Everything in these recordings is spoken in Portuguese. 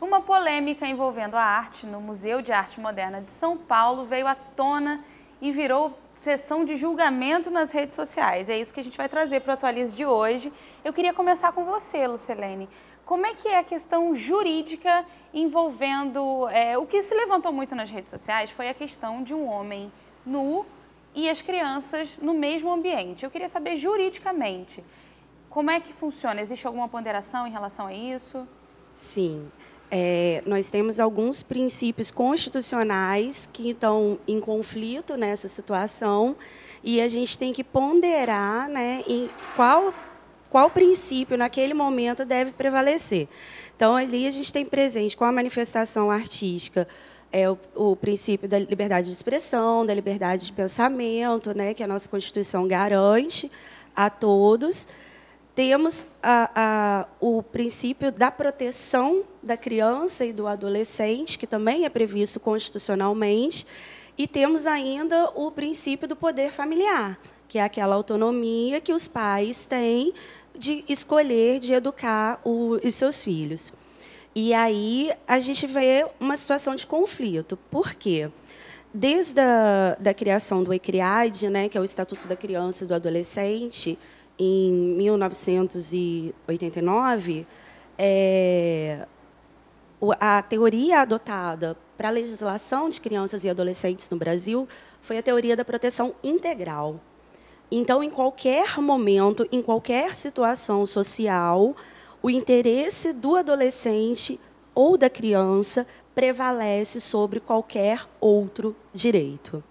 Uma polêmica envolvendo a arte no Museu de Arte Moderna de São Paulo veio à tona e virou sessão de julgamento nas redes sociais. É isso que a gente vai trazer para o Atualize de hoje. Eu queria começar com você, Lucilene. Como é que é a questão jurídica envolvendo... o que se levantou muito nas redes sociais foi a questão de um homem nu e as crianças no mesmo ambiente. Eu queria saber juridicamente, como é que funciona? Existe alguma ponderação em relação a isso? Sim. Nós temos alguns princípios constitucionais que estão em conflito nessa situação e a gente tem que ponderar, né, em qual princípio, naquele momento, deve prevalecer. Então, ali a gente tem presente, com a manifestação artística, o princípio da liberdade de expressão, da liberdade de pensamento, né, que a nossa Constituição garante a todos. Temos o princípio da proteção da criança e do adolescente, que também é previsto constitucionalmente, e temos ainda o princípio do poder familiar, que é aquela autonomia que os pais têm de escolher, de educar os seus filhos. E aí a gente vê uma situação de conflito. Por quê? Desde da criação do ECRIAD, né, que é o Estatuto da Criança e do Adolescente, em 1989, a teoria adotada para a legislação de crianças e adolescentes no Brasil foi a teoria da proteção integral. Então, em qualquer momento, em qualquer situação social, o interesse do adolescente ou da criança prevalece sobre qualquer outro direito.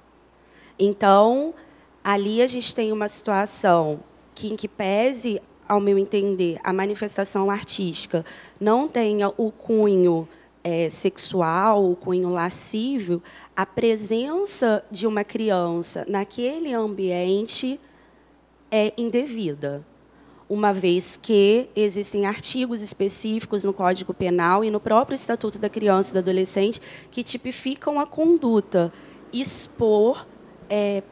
Então, ali a gente tem uma situação em que pese, ao meu entender, a manifestação artística não tenha o cunho sexual, o cunho lascívio, a presença de uma criança naquele ambiente é indevida, uma vez que existem artigos específicos no Código Penal e no próprio Estatuto da Criança e do Adolescente que tipificam a conduta expor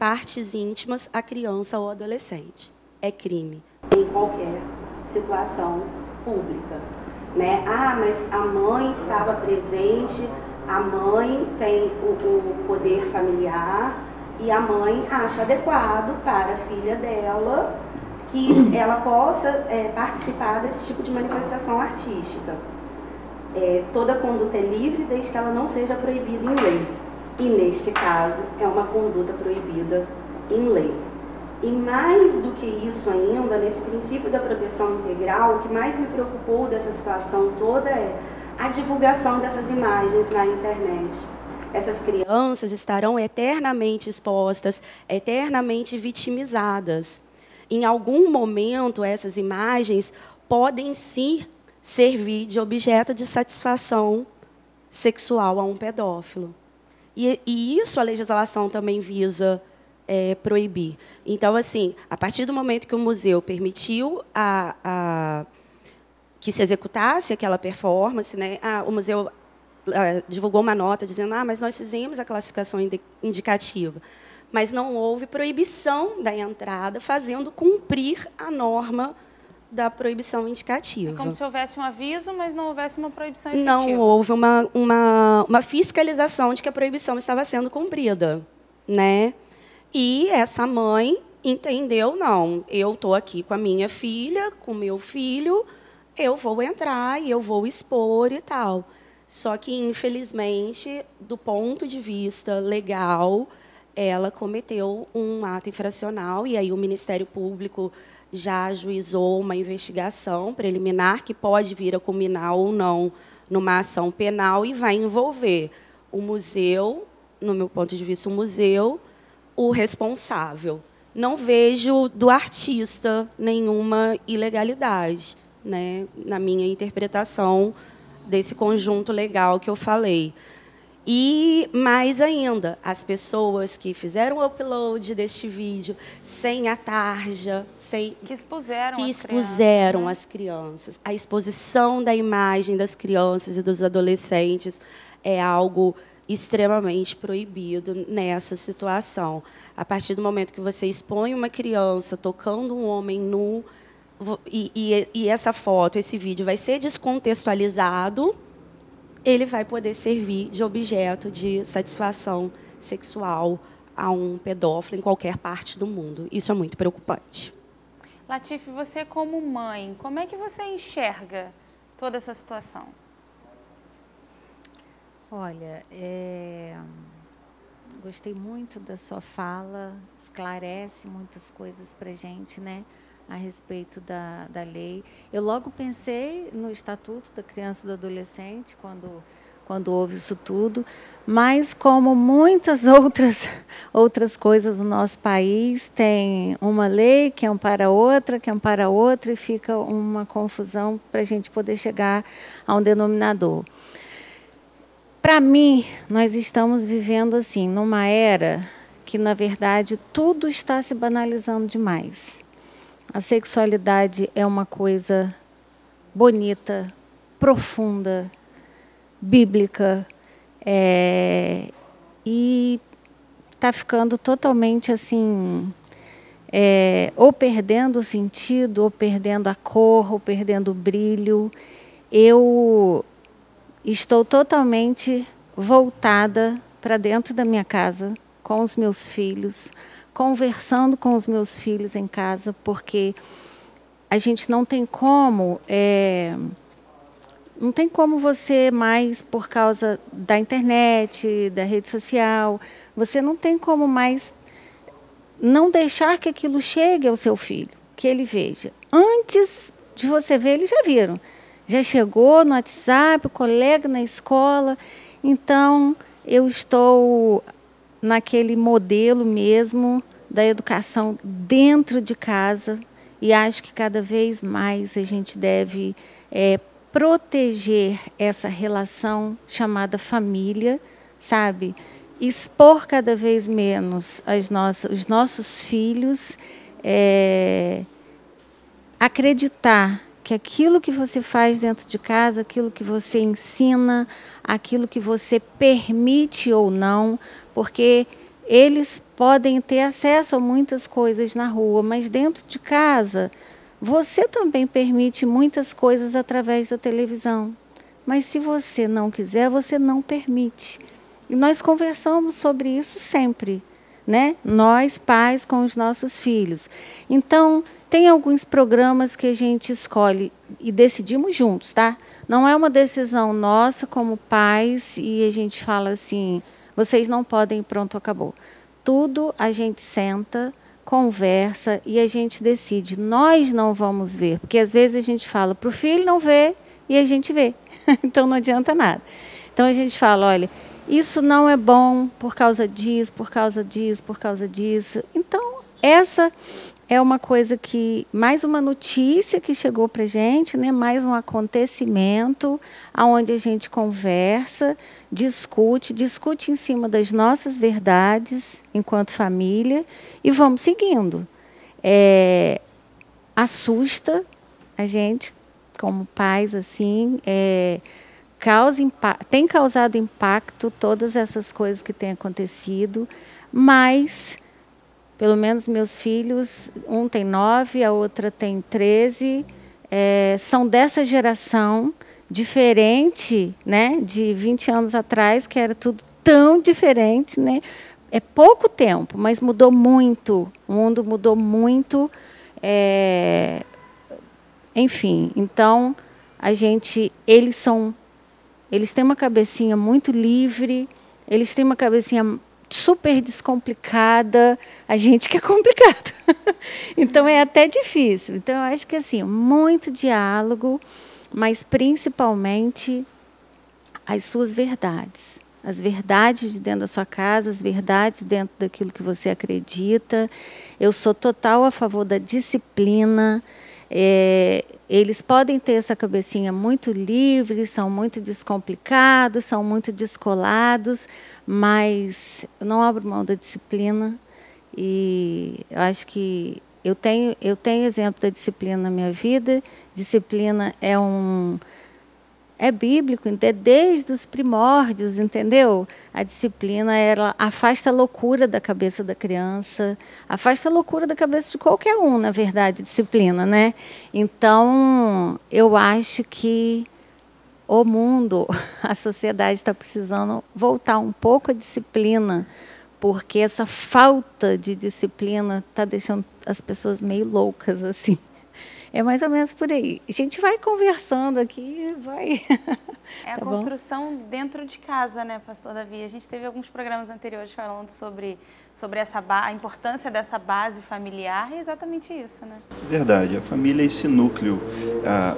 partes íntimas à criança ou adolescente. É crime em qualquer situação pública, né? Ah, mas a mãe estava presente, a mãe tem o poder familiar e a mãe acha adequado para a filha dela que ela possa participar desse tipo de manifestação artística. Toda conduta é livre desde que ela não seja proibida em lei. E, neste caso, é uma conduta proibida em lei. E mais do que isso ainda, nesse princípio da proteção integral, o que mais me preocupou dessa situação toda é a divulgação dessas imagens na internet. Essas crianças estarão eternamente expostas, eternamente vitimizadas. Em algum momento, essas imagens podem, sim, servir de objeto de satisfação sexual a um pedófilo. E isso a legislação também visa proibir. Então, assim, a partir do momento que o museu permitiu que se executasse aquela performance, né, o museu divulgou uma nota dizendo mas nós fizemos a classificação indicativa, mas não houve proibição da entrada, fazendo cumprir a norma da proibição indicativa. É como se houvesse um aviso, mas não houvesse uma proibição efetiva. Não houve uma fiscalização de que a proibição estava sendo cumprida, né? E essa mãe entendeu, não, eu estou aqui com a minha filha, com o meu filho, eu vou entrar e eu vou expor e tal. Só que, infelizmente, do ponto de vista legal, ela cometeu um ato infracional e aí o Ministério Público já ajuizou uma investigação preliminar que pode vir a culminar ou não numa ação penal e vai envolver o museu, no meu ponto de vista, o museu, o responsável não vejo do artista nenhuma ilegalidade, né, na minha interpretação desse conjunto legal que eu falei. E, mais ainda, as pessoas que fizeram o upload deste vídeo sem a tarja, que expuseram, as crianças. A exposição da imagem das crianças e dos adolescentes é algo extremamente proibido nessa situação. A partir do momento que você expõe uma criança tocando um homem nu, e essa foto, esse vídeo vai ser descontextualizado, ele vai poder servir de objeto de satisfação sexual a um pedófilo em qualquer parte do mundo. Isso é muito preocupante. Latife, você como mãe, como é que você enxerga toda essa situação? Olha, gostei muito da sua fala, esclarece muitas coisas para a gente, né, a respeito da lei. Eu logo pensei no Estatuto da Criança e do Adolescente, quando houve isso tudo, mas como muitas outras coisas no nosso país, tem uma lei que ampara outra, e fica uma confusão para a gente poder chegar a um denominador. Para mim, nós estamos vivendo assim, numa era que, na verdade, tudo está se banalizando demais. A sexualidade é uma coisa bonita, profunda, bíblica, e está ficando totalmente assim, ou perdendo o sentido, ou perdendo a cor, ou perdendo o brilho. Eu estou totalmente voltada para dentro da minha casa, com os meus filhos, conversando com os meus filhos em casa, porque a gente não tem como, você mais, por causa da internet, da rede social, você não tem como mais não deixar que aquilo chegue ao seu filho, que ele veja. Antes de você ver, eles já viram. Já chegou no WhatsApp, o colega na escola. Então, eu estou naquele modelo mesmo da educação dentro de casa e acho que cada vez mais a gente deve proteger essa relação chamada família, sabe? Expor cada vez menos os nossos filhos, acreditar que aquilo que você faz dentro de casa, aquilo que você ensina, aquilo que você permite ou não, porque eles podem ter acesso a muitas coisas na rua, mas dentro de casa você também permite muitas coisas através da televisão. Mas se você não quiser, você não permite. E nós conversamos sobre isso sempre, né? Nós, pais, com os nossos filhos. Então, tem alguns programas que a gente escolhe e decidimos juntos, tá? Não é uma decisão nossa como pais e a gente fala assim, vocês não podem, pronto, acabou. Tudo a gente senta, conversa e a gente decide. Nós não vamos ver, porque às vezes a gente fala para o filho não ver e a gente vê. Então não adianta nada. Então a gente fala, olha, isso não é bom por causa disso, por causa disso, por causa disso. Então essa é uma coisa que, mais uma notícia que chegou para a gente, né? Mais um acontecimento onde a gente conversa, discute em cima das nossas verdades enquanto família e vamos seguindo. Assusta a gente, como pais, assim, tem causado impacto todas essas coisas que têm acontecido, mas pelo menos meus filhos, um tem 9, a outra tem 13, são dessa geração diferente, né, de 20 anos atrás, que era tudo tão diferente, né? É pouco tempo, mas mudou muito, o mundo mudou muito. Enfim, então, eles têm uma cabecinha muito livre, eles têm uma cabecinha super descomplicada, a gente que é complicado. Então é até difícil. Então eu acho que assim, muito diálogo, mas principalmente as suas verdades. as verdades de dentro da sua casa, as verdades dentro daquilo que você acredita. Eu sou total a favor da disciplina. Eles podem ter essa cabecinha muito livre, são muito descomplicados, são muito descolados, mas eu não abro mão da disciplina. E eu acho que eu tenho exemplo da disciplina na minha vida. Disciplina é bíblico, é desde os primórdios, entendeu? A disciplina, ela afasta a loucura da cabeça da criança, afasta a loucura da cabeça de qualquer um, na verdade, disciplina, né? Então, eu acho que o mundo, a sociedade está precisando voltar um pouco à disciplina, porque essa falta de disciplina está deixando as pessoas meio loucas, assim. É mais ou menos por aí. A gente vai conversando aqui, vai... É a Tá construção dentro de casa, né, pastor Davi? A gente teve alguns programas anteriores falando sobre a importância dessa base familiar, e é exatamente isso, né? Verdade, a família é esse núcleo.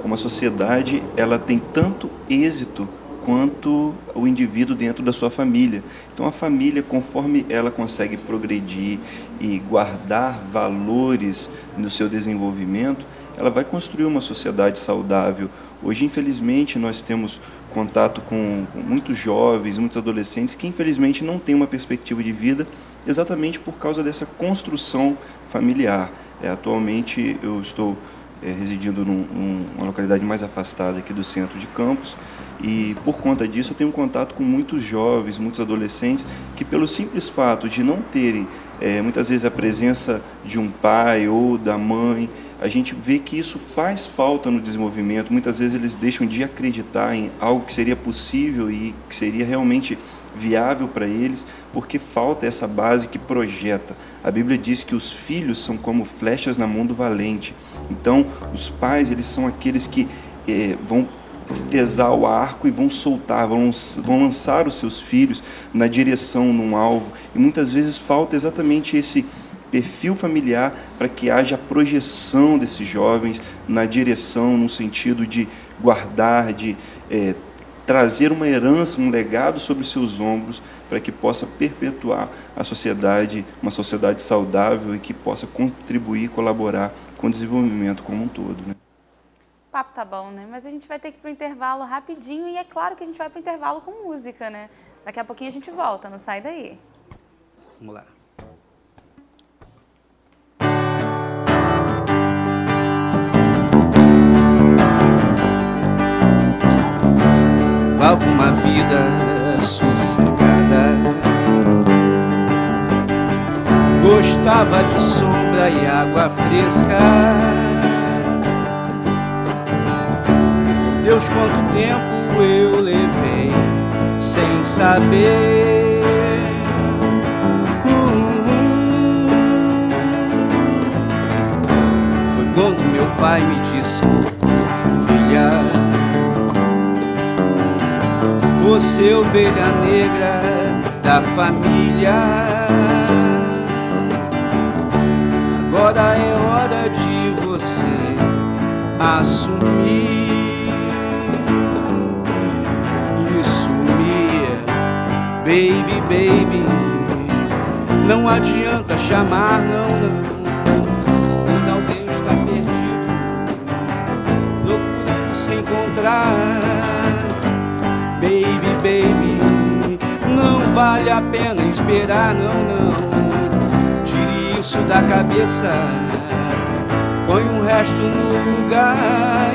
Uma sociedade, ela tem tanto êxito quanto o indivíduo dentro da sua família. Então a família, conforme ela consegue progredir e guardar valores no seu desenvolvimento, ela vai construir uma sociedade saudável. Hoje, infelizmente, nós temos contato com muitos jovens, muitos adolescentes que, infelizmente, não têm uma perspectiva de vida exatamente por causa dessa construção familiar. Atualmente, eu estou residindo numa localidade mais afastada aqui do centro de Campos, e por conta disso eu tenho contato com muitos jovens, muitos adolescentes que, pelo simples fato de não terem muitas vezes a presença de um pai ou da mãe, a gente vê que isso faz falta no desenvolvimento. Muitas vezes eles deixam de acreditar em algo que seria possível e que seria realmente viável para eles, porque falta essa base que projeta. A Bíblia diz que os filhos são como flechas na mão do valente. Então, os pais, eles são aqueles que vão pesar o arco e vão soltar, vão lançar os seus filhos na direção, num alvo. E muitas vezes falta exatamente esse perfil familiar para que haja a projeção desses jovens na direção, no sentido de guardar, de trazer uma herança, um legado sobre seus ombros, para que possa perpetuar a sociedade, uma sociedade saudável e que possa contribuir, colaborar com o desenvolvimento como um todo, né? O papo tá bom, né? Mas a gente vai ter que ir para o intervalo rapidinho, e é claro que a gente vai para o intervalo com música, né? Daqui a pouquinho a gente volta, não sai daí. Vamos lá. Levava uma vida sossegada, gostava de sombra e água fresca. Meu Deus, quanto tempo eu levei sem saber. Foi quando meu pai me disse: filha, você é ovelha negra da família. Agora é hora de você assumir e sumir. Baby, baby, não adianta chamar, não. Quando alguém está perdido, procurando se encontrar. Baby, baby, não vale a pena esperar, não. Tire isso da cabeça, põe o resto no lugar.